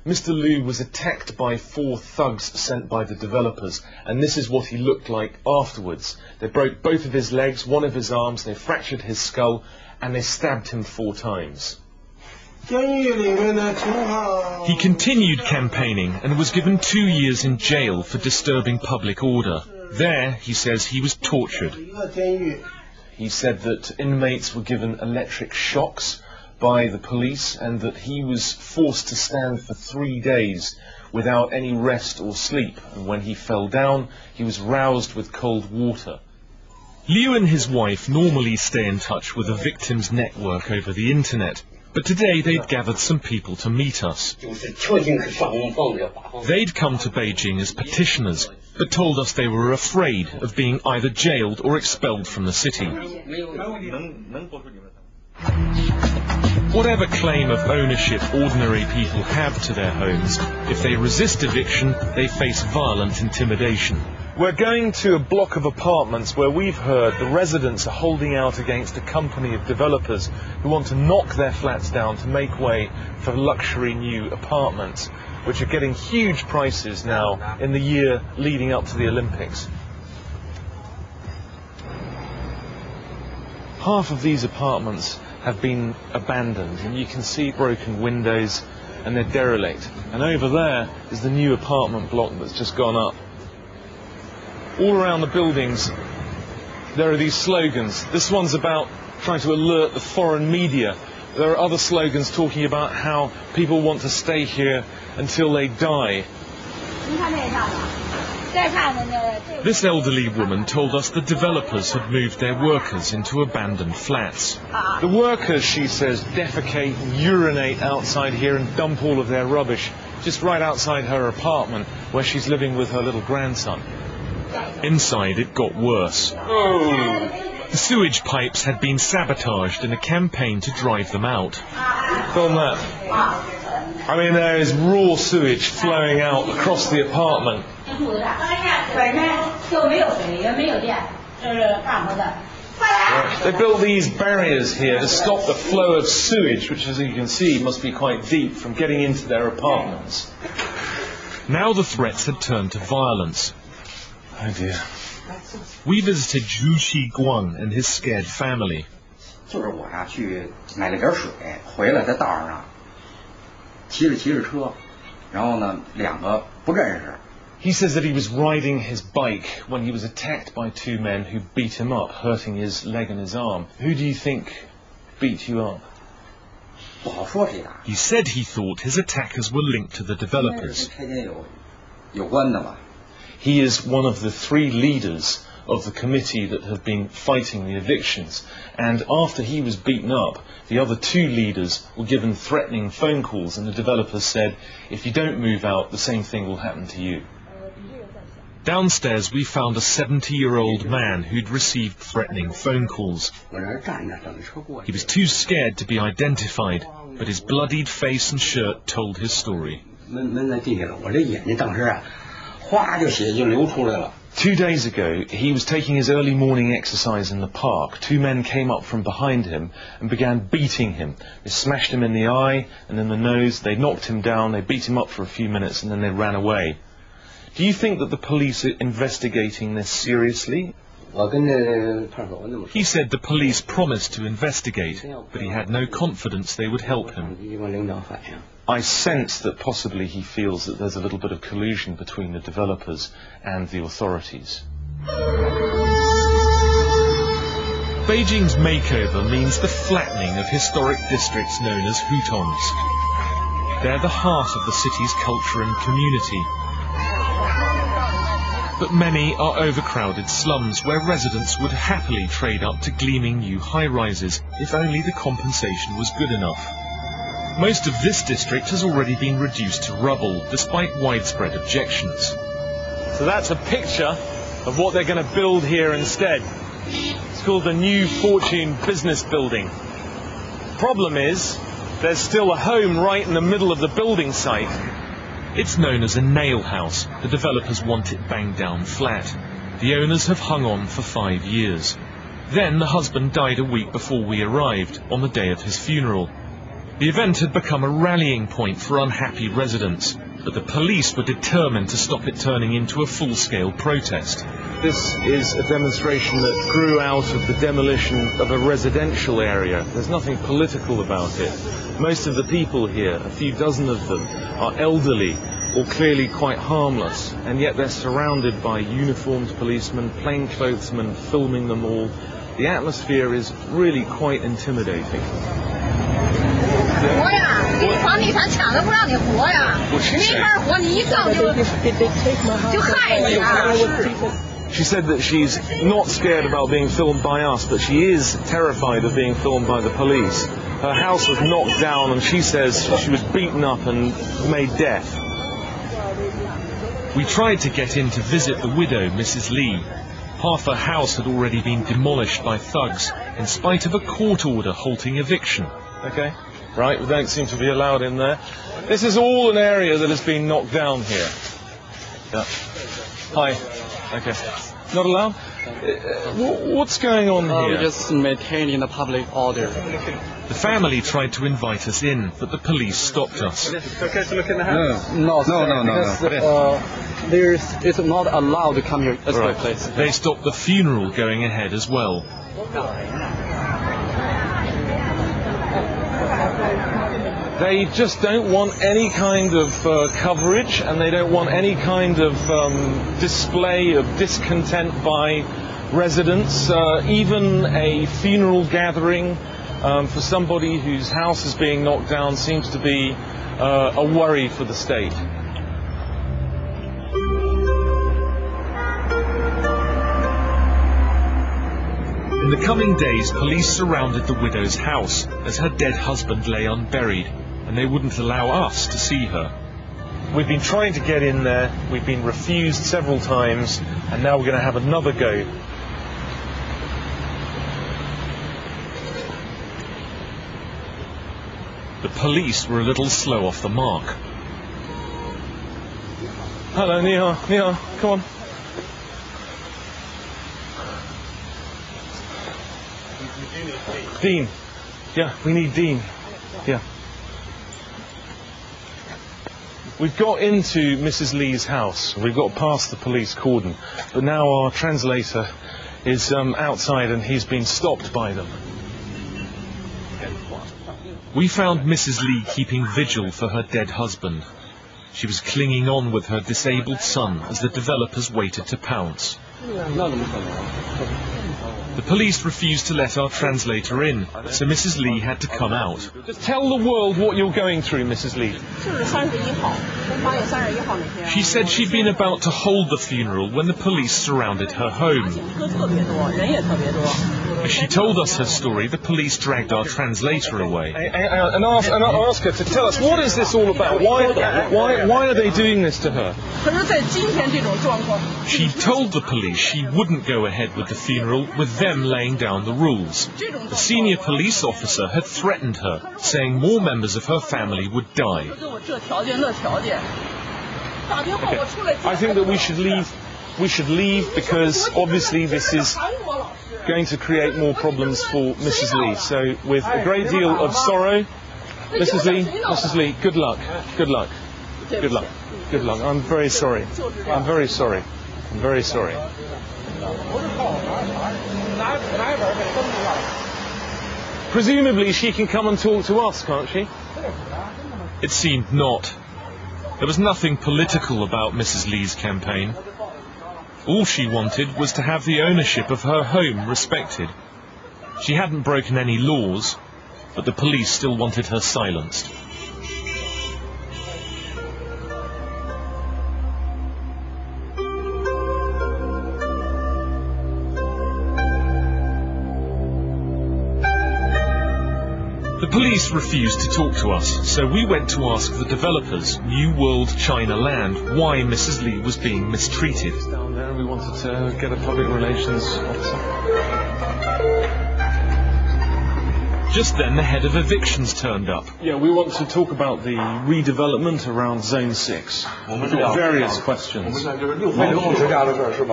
Mr. Liu was attacked by 4 thugs sent by the developers, and this is what he looked like afterwards. They broke both of his legs, one of his arms, they fractured his skull, and they stabbed him 4 times. He continued campaigning and was given 2 years in jail for disturbing public order. There, he says, he was tortured. He said that inmates were given electric shocks by the police and that he was forced to stand for 3 days without any rest or sleep, and when he fell down he was roused with cold water. Liu and his wife normally stay in touch with the victims' network over the internet, but today they'd gathered some people to meet us. They'd come to Beijing as petitioners, but told us they were afraid of being either jailed or expelled from the city. Whatever claim of ownership ordinary people have to their homes, if they resist eviction, they face violent intimidation. We're going to a block of apartments where we've heard the residents are holding out against a company of developers who want to knock their flats down to make way for luxury new apartments, which are getting huge prices now in the year leading up to the Olympics. Half of these apartments have been abandoned, and you can see broken windows and they're derelict. And over there is the new apartment block that's just gone up. All around the buildings there are these slogans. This one's about trying to alert the foreign media. There are other slogans talking about how people want to stay here until they die. This elderly woman told us the developers had moved their workers into abandoned flats. The workers, she says, defecate and urinate outside here and dump all of their rubbish just right outside her apartment where she's living with her little grandson. Inside it got worse. The sewage pipes had been sabotaged in a campaign to drive them out. Film that. I mean, there is raw sewage flowing out across the apartment. They built these barriers here to stop the flow of sewage, which, as you can see, must be quite deep, from getting into their apartments. Now the threats had turned to violence. Oh dear. We visited Zhu Xiguang and his scared family. He says that he was riding his bike when he was attacked by 2 men who beat him up, hurting his leg and his arm. Who do you think beat you up? He said he thought his attackers were linked to the developers. He is one of the 3 leaders of the committee that have been fighting the evictions, and after he was beaten up, the other 2 leaders were given threatening phone calls, and the developers said, if you don't move out, the same thing will happen to you. Downstairs we found a 70-year-old man who'd received threatening phone calls. He was too scared to be identified, but his bloodied face and shirt told his story. 2 days ago, he was taking his early morning exercise in the park. 2 men came up from behind him and began beating him. They smashed him in the eye and in the nose. They knocked him down. They beat him up for a few minutes and then they ran away. Do you think that the police are investigating this seriously? He said the police promised to investigate, but he had no confidence they would help him. I sense that possibly he feels that there's a little bit of collusion between the developers and the authorities. Beijing's makeover means the flattening of historic districts known as hutongs. They're the heart of the city's culture and community. But many are overcrowded slums where residents would happily trade up to gleaming new high-rises if only the compensation was good enough. Most of this district has already been reduced to rubble, despite widespread objections. So that's a picture of what they're going to build here instead. It's called the New Fortune Business Building. Problem is, there's still a home right in the middle of the building site. It's known as a nail house. The developers want it banged down flat. The owners have hung on for 5 years. Then the husband died a week before we arrived, on the day of his funeral. The event had become a rallying point for unhappy residents, but the police were determined to stop it turning into a full-scale protest. This is a demonstration that grew out of the demolition of a residential area. There's nothing political about it. Most of the people here, a few dozen of them, are elderly or clearly quite harmless, and yet they're surrounded by uniformed policemen, plainclothesmen filming them all. The atmosphere is really quite intimidating. She said that she's not scared about being filmed by us, but she is terrified of being filmed by the police. Her house was knocked down and she says she was beaten up and made deaf. We tried to get in to visit the widow, Mrs. Lee. Half her house had already been demolished by thugs, in spite of a court order halting eviction. Okay, right, we don't seem to be allowed in there. This is all an area that has been knocked down here. Yeah. Hi. Okay. Not allowed? What's going on here? We're just maintaining the public order. The family tried to invite us in, but the police stopped us. It's okay to look in the house? No. It's not allowed to come here. Right. Place. They stopped the funeral going ahead as well. They just don't want any kind of coverage, and they don't want any kind of display of discontent by residents. Even a funeral gathering for somebody whose house is being knocked down seems to be a worry for the state. In the coming days, police surrounded the widow's house as her dead husband lay unburied, and they wouldn't allow us to see her. We've been trying to get in there, we've been refused several times, and now we're going to have another go. The police were a little slow off the mark. Hello, Nia, come on. Dean. Yeah, we need Dean. Yeah. We've got into Mrs. Lee's house. We've got past the police cordon. But now our translator is outside and he's been stopped by them. We found Mrs. Lee keeping vigil for her dead husband. She was clinging on with her disabled son as the developers waited to pounce. The police refused to let our translator in, so Mrs. Lee had to come out. Just tell the world what you're going through, Mrs. Lee. She said she'd been about to hold the funeral when the police surrounded her home. As she told us her story, the police dragged our translator away. And ask her to tell us, what is this all about? Why are they doing this to her? She told the police she wouldn't go ahead with the funeral with them laying down the rules. The senior police officer had threatened her, saying more members of her family would die. Okay. I think that we should leave. We should leave because obviously this is going to create more problems for Mrs. Lee. So with a great deal of sorrow, Mrs. Lee, good luck. I'm very sorry. Presumably she can come and talk to us, can't she? It seemed not. There was nothing political about Mrs. Lee's campaign. All she wanted was to have the ownership of her home respected. She hadn't broken any laws, but the police still wanted her silenced. The police refused to talk to us, so we went to ask the developers, New World China Land, why Mrs. Lee was being mistreated. Down there, we wanted to get a public relations officer. Just then, the head of evictions turned up. Yeah, we want to talk about the redevelopment around Zone 6. We've got various questions.